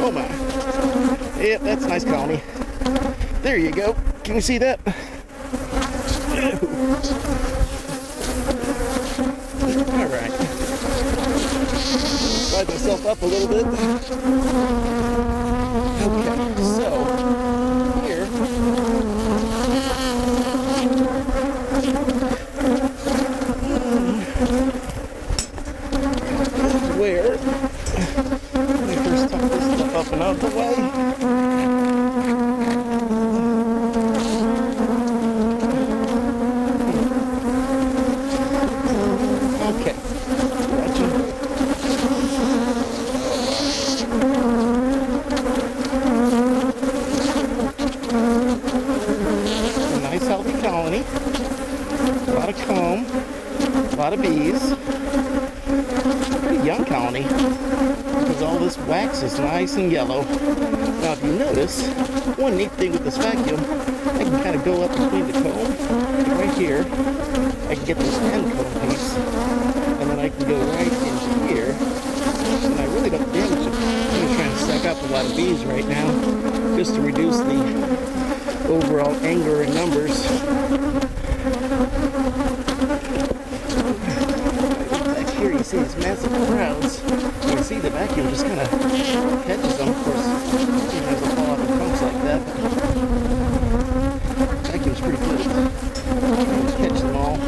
Oh my. Yep, that's a nice colony. There you go. Can you see that? Alright. Slide myself up a little bit. Okay, so here. Where let me first tuck this stuff up and out of the way. Okay, gotcha. A nice healthy colony. A lot of comb, a lot of bees. Pretty young colony because all this wax is nice and yellow. Now if you notice, one neat thing with this vacuum, I can kind of go up between the comb right here. I can get this end comb piece and then I can go right in here and I really don't damage it. I'm just trying to suck up a lot of bees right now just to reduce the overall anger and numbers. Here you see these massive crowds. You can see the vacuum just kind of catches them. Of course, sometimes they'll fall off the pumps like that. The vacuum's pretty good at catch them all in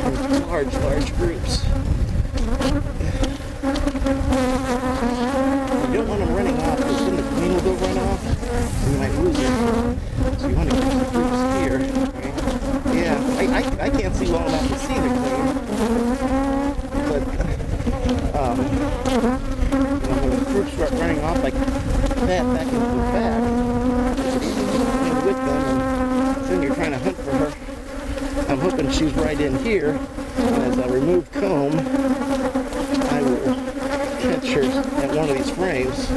large groups. You don't want them running off because then the queen will go run off and you might lose it. So you want to keep the groups here. Yeah, I can't see well enough to see the queen. But when the groups start running off like that back into the back, it's easy to get with them, and then you're trying to hunt for her. I'm hoping she's right in here, and as I remove comb, I will catch her at one of these frames.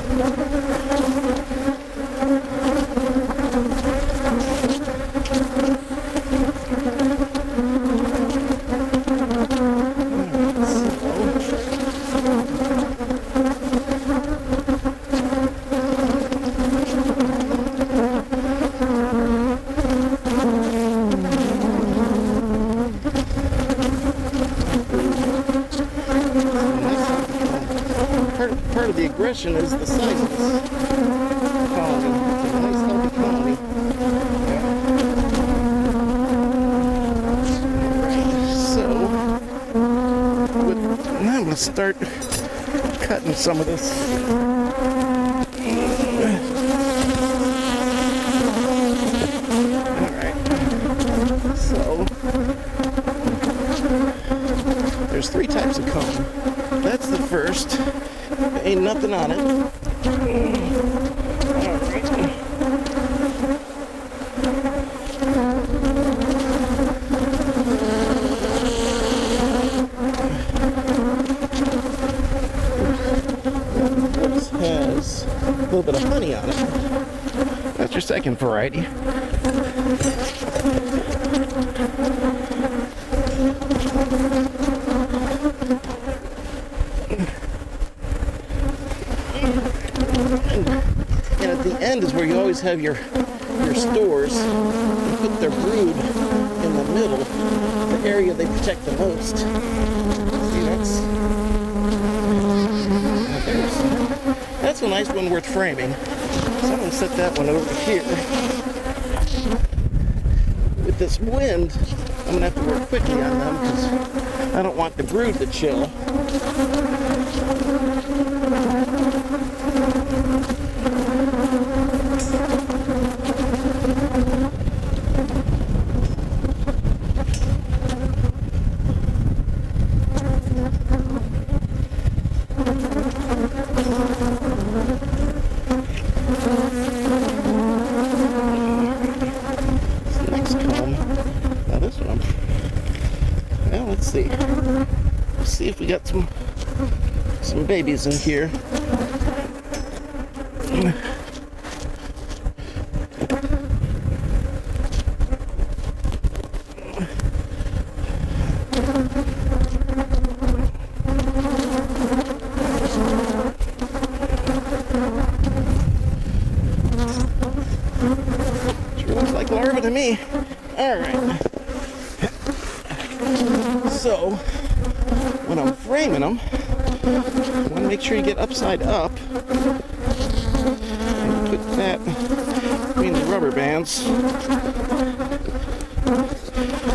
Part of the aggression is the size of this colony. It's a nice healthy colony. So, now I'm going to start cutting some of this. Alright. So, there's 3 types of comb. That's the first. Ain't nothing on it. Alright. This has a little bit of honey on it. That's your second variety. And at the end is where you always have your stores. You put their brood in the middle, the area they protect the most. See, that's a nice one worth framing. So I'm going to set that one over here. With this wind, I'm going to have to work quickly on them because I don't want the brood to chill. Let's see if we got some babies in here. than me. Alright. So, when I'm framing them, I want to make sure you get upside up. And put that between the rubber bands.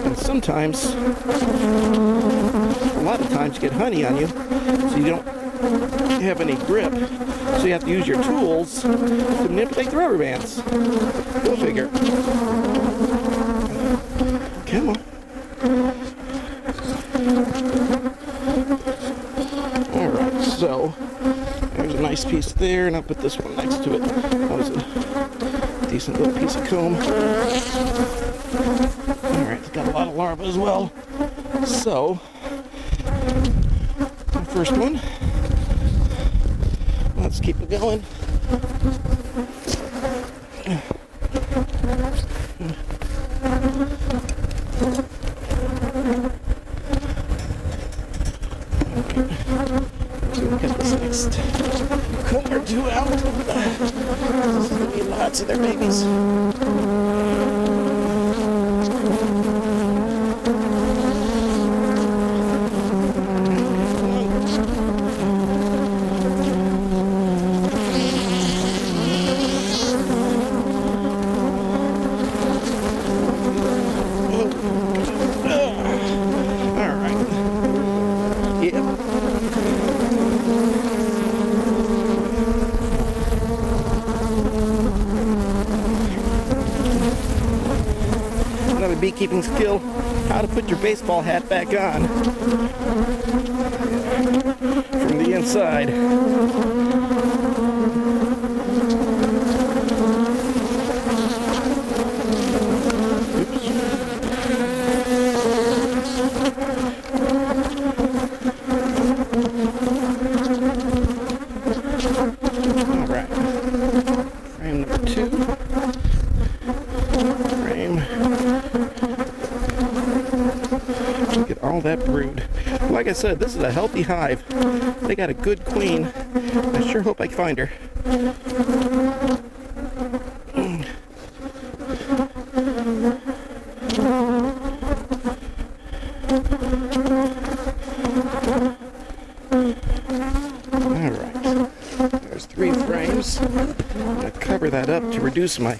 And sometimes, a lot of times, you get honey on you, so you don't have any grip. So you have to use your tools to manipulate the rubber bands. Go figure. Come on. Alright, so there's a nice piece there, and I'll put this one next to it. That was a decent little piece of comb. Alright, it's got a lot of larvae as well. So, the first one. Let's keep it going. So we'll get this next comb or two out. There's going to be lots of their babies. Another beekeeping skill, how to put your baseball hat back on from the inside. Alright, frame number 2. Look at all that brood. Like I said, this is a healthy hive. They got a good queen. I sure hope I can find her. Alright. There's 3 frames. I'm going to cover that up to reduce my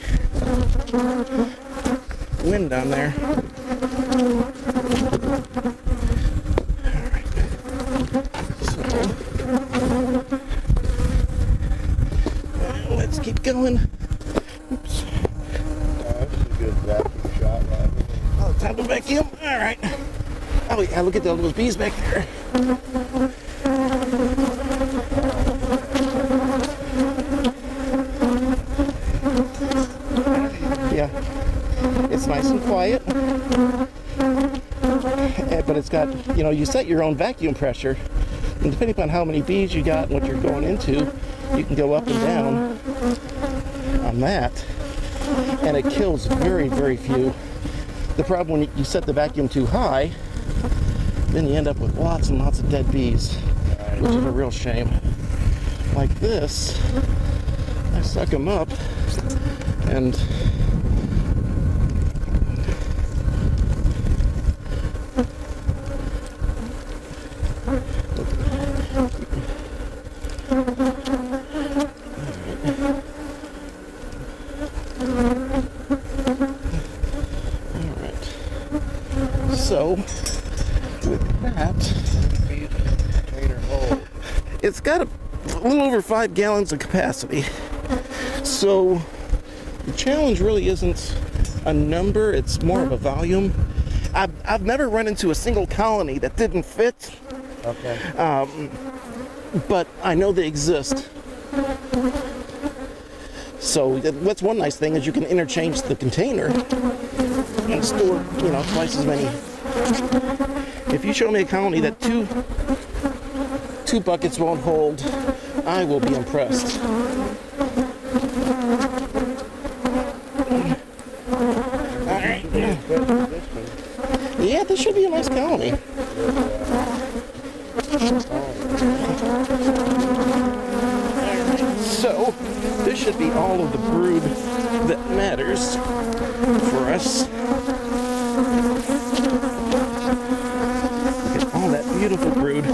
wind down there. Alright. So, let's keep going. Oops. That's a good vacuum shot, right? Oh, time to vacuum. Alright. Oh yeah, look at those bees back there. Yeah. It's nice and quiet, but it's got, you know, you set your own vacuum pressure, and depending upon how many bees you got and what you're going into, you can go up and down on that, and it kills very, very few. The problem when you set the vacuum too high, then you end up with lots and lots of dead bees, which is a real shame. Like this, I suck them up, and so, with that, it's got a little over 5 gallons of capacity. So, the challenge really isn't a number, it's more of a volume. I've never run into a single colony that didn't fit. Okay. But I know they exist. So what's one nice thing is you can interchange the container and store, you know, twice as many. If you show me a colony that two buckets won't hold, I will be impressed. All right. Yeah, this should be a nice colony. So, this should be all of the brood that matters for us. Look at all that beautiful brood.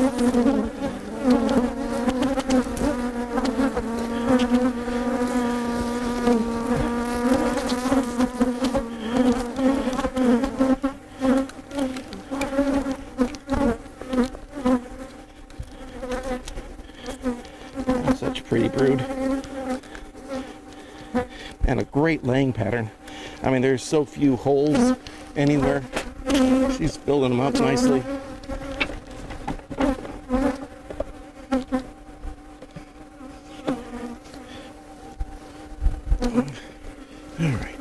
Such pretty brood. And a great laying pattern. I mean, there's so few holes anywhere. She's building them up nicely. All right.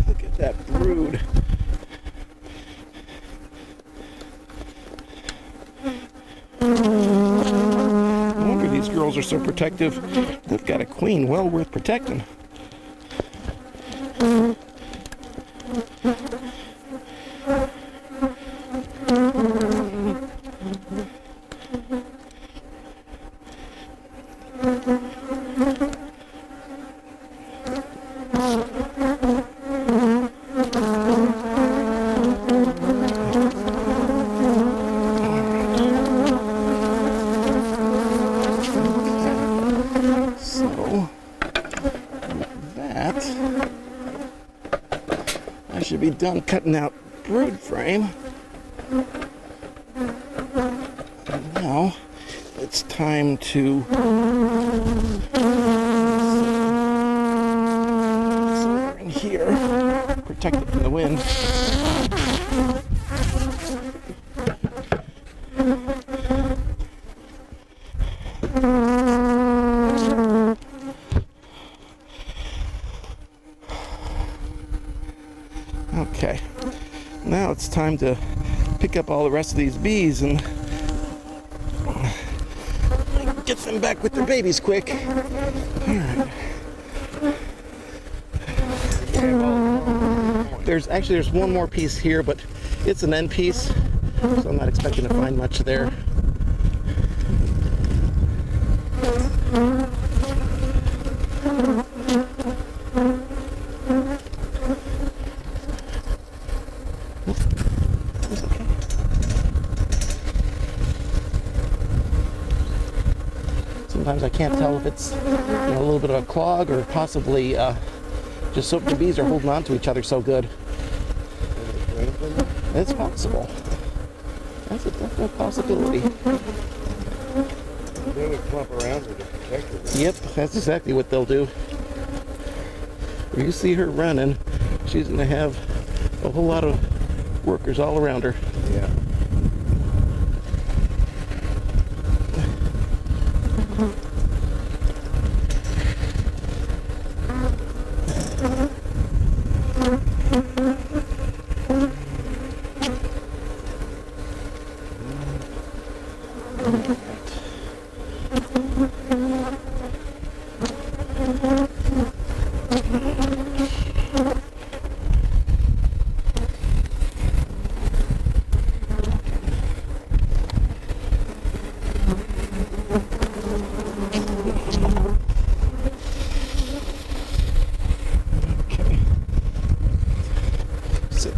Look at that brood. No wonder these girls are so protective. They've got a queen well worth protecting. I should be done cutting out brood frame. And now it's time to over in here, protect it from the wind. Okay, now it's time to pick up all the rest of these bees and get them back with their babies quick. All right. There's one more piece here, but it's an end piece, so I'm not expecting to find much there. Sometimes I can't tell if it's a little bit of a clog or possibly just so the bees are holding on to each other so good. It's possible. That's a definite possibility. They would clump around her to protect her. Yep, that's exactly what they'll do. If you see her running, she's going to have a whole lot of workers all around her. Yeah.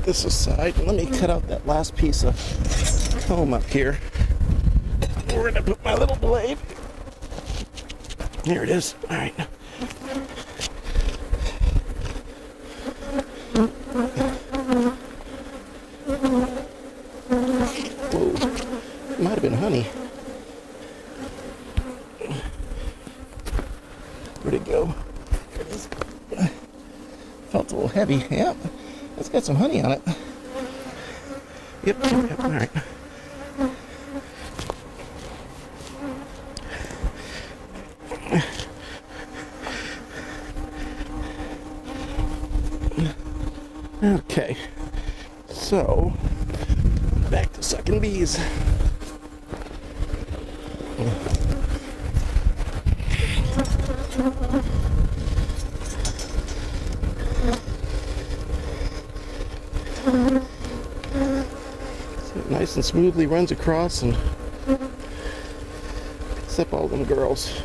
This aside, let me cut out that last piece of comb up here. Where did I put my little blade? Here it is. All right. Whoa, might have been honey. Where'd it go? There it is. Felt a little heavy. Yep. It's got some honey on it. Yep, all right. Okay, so back to sucking bees. nice and smoothly runs across and picks up all them girls.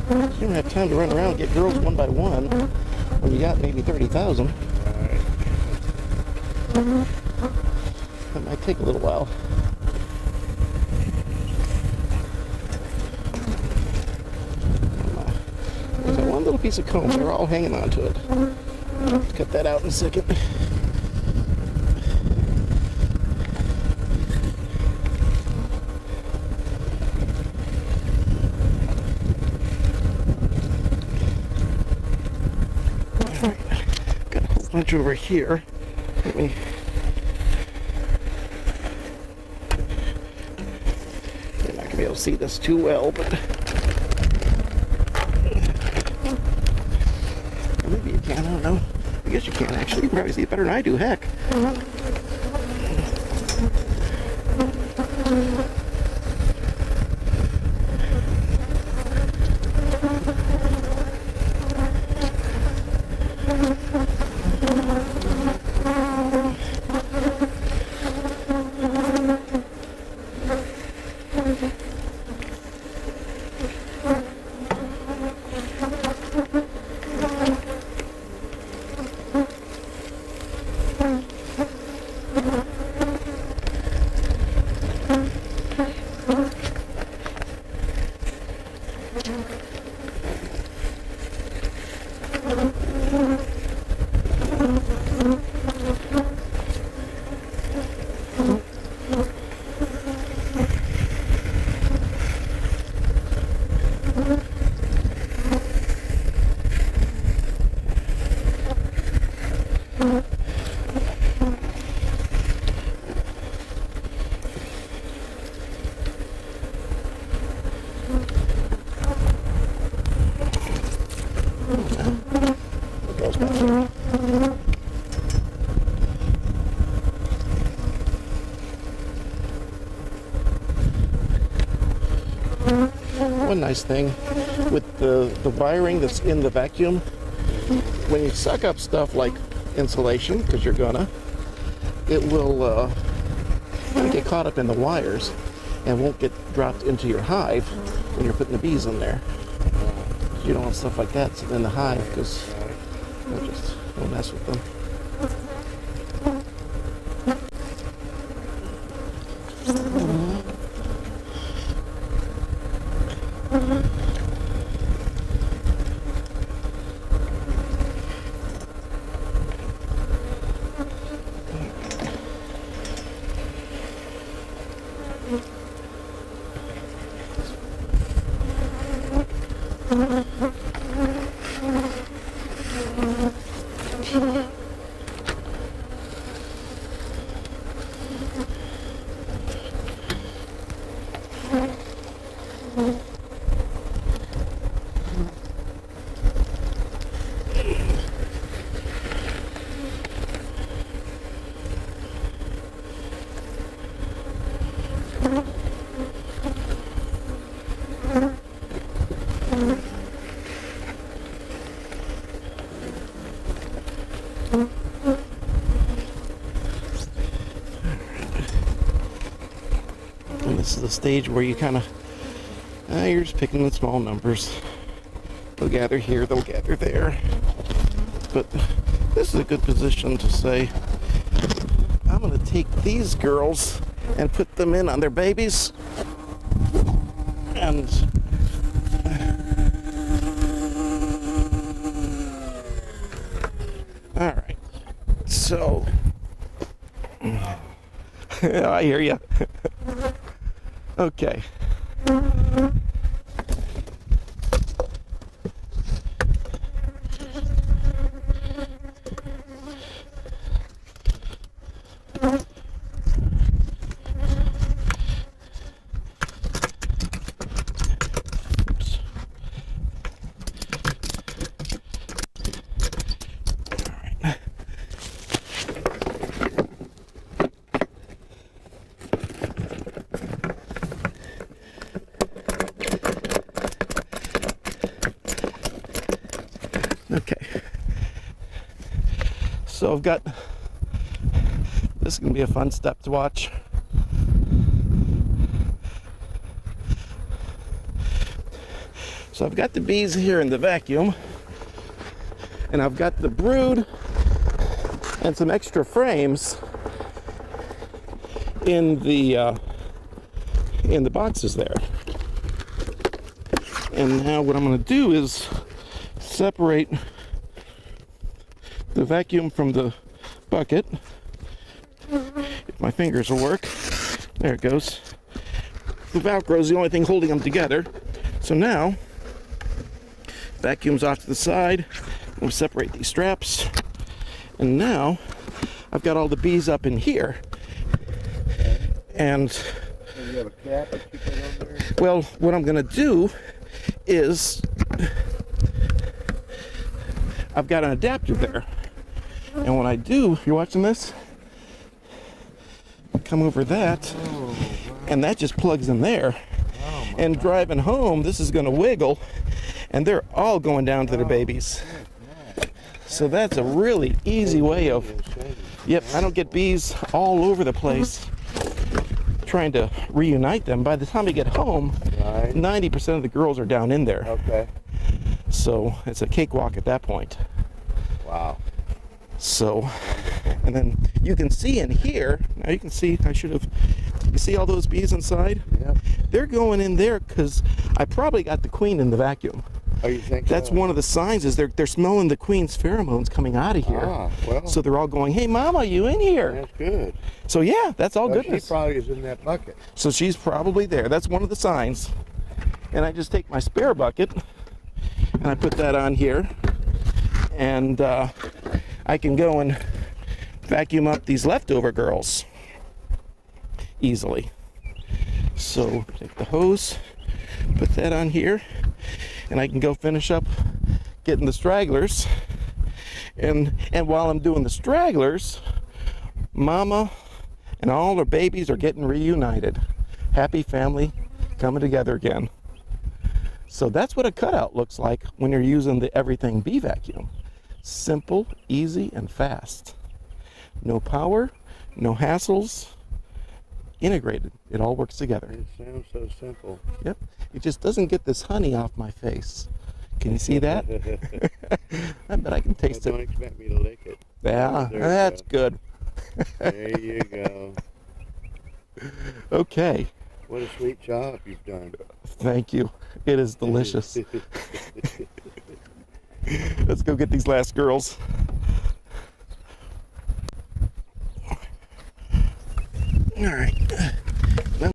You don't have time to run around and get girls one by one when you got maybe 30,000. That might take a little while. There's that one little piece of comb. They're all hanging on to it. Cut that out in a second. Alright, got a whole bunch over here. Let me. You're not gonna be able to see this too well, but maybe you can. I don't know. I guess you can actually. You can probably see it better than I do. Heck. One nice thing with the wiring that's in the vacuum, when you suck up stuff like insulation, because you're gonna, it will get caught up in the wires and won't get dropped into your hive when you're putting the bees in there. You don't want stuff like that in the hive because they'll mess with them. And this is the stage where you kind of, you're just picking in small numbers. They'll gather here, they'll gather there. But this is a good position to say, I'm going to take these girls and put them in on their babies. And all right, so yeah, I hear you. Okay. Okay. So I've got is going to be a fun step to watch. So I've got the bees here in the vacuum, and I've got the brood and some extra frames in the boxes there. And now what I'm going to do is separate the vacuum from the bucket. If my fingers will work. There it goes. The Velcro is the only thing holding them together. So now, vacuum's off to the side. I'm going to separate these straps. And now, I've got all the bees up in here. And you have a cap or keep it on there? well, what I'm going to do is I've got an adapter there. And when I do, you're watching this? Come over that, and that just plugs in there. And driving home, this is going to wiggle, and they're all going down to their babies. So that's a really easy way of, yep, I don't get bees all over the place trying to reunite them. By the time I get home, 90% of the girls are down in there. Okay. So it's a cakewalk at that point. Wow. So, and then you can see in here, now you can see, you see all those bees inside? Yep. They're going in there because I probably got the queen in the vacuum. Oh, you think That's so? one of the signs is they're smelling the queen's pheromones coming out of here. Ah, well. So they're all going, hey mama, you in here? That's good. So yeah, that's all So goodness. She probably is in that bucket. So she's probably there. That's one of the signs. And I just take my spare bucket and I put that on here, and I can go and vacuum up these leftover girls easily. So take the hose, put that on here, and I can go finish up getting the stragglers. And while I'm doing the stragglers, mama and all her babies are getting reunited. Happy family coming together again. So that's what a cutout looks like when you're using the Everything Bee Vacuum. Simple, easy, and fast. No power, no hassles, integrated. It all works together. It sounds so simple. Yep. It just doesn't get this honey off my face. Can you see that? I bet I can taste Don't it. expect me to lick it. Yeah, There you that's go. good. There you go. Okay. What a sweet job you've done. Thank you. It is delicious. Let's go get these last girls. All right.